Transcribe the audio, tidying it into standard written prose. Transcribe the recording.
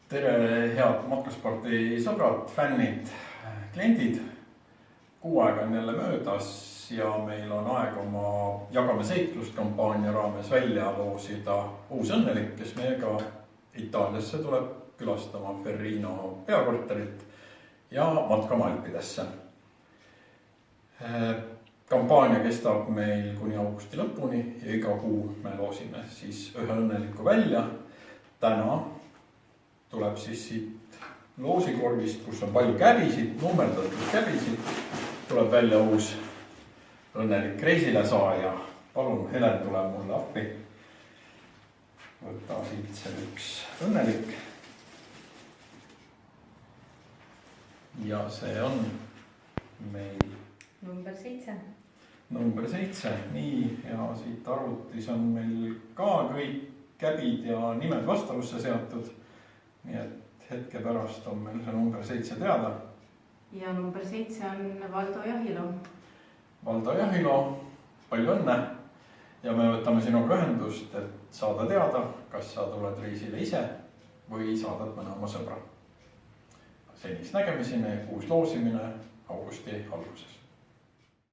Tere, head matkaspordi sõbrad, fännid, kliendid. Kuu aega on jälle möödas ja meil on aeg oma Jagame seiklust kampaania raames välja loosida uus õnnelik, kes meiega Itaaliasse tuleb külastama Ferrino peakorterit ja matkama Alpidesse. Kampaania kestab meil kuni augusti lõpuni ja iga kuu me loosime siis ühe õnneliku välja. Täna tuleb siis siit loosikorvist, kus on palju käbisid, nummerdatud käbisid, tuleb välja uus õnnelik reisile saaja. Palun, Helen, tule mulle appi. Võta siit see üks õnnelik. Ja see on meil number 7. Number 7, nii, ja siit arvutis on meil ka kõik käbid ja nimed vastavusse seatud. Nii et hetke pärast on meil see number 7 teada. Ja number 7 on Valdo Jahilo. Valdo Jahilo, palju õnne. Ja me võtame sinuga ühendust, et saada teada, kas sa tuled reisile ise või saadad mõne oma sõbra. Seniks nägemiseni, uus loosimine augusti alguses.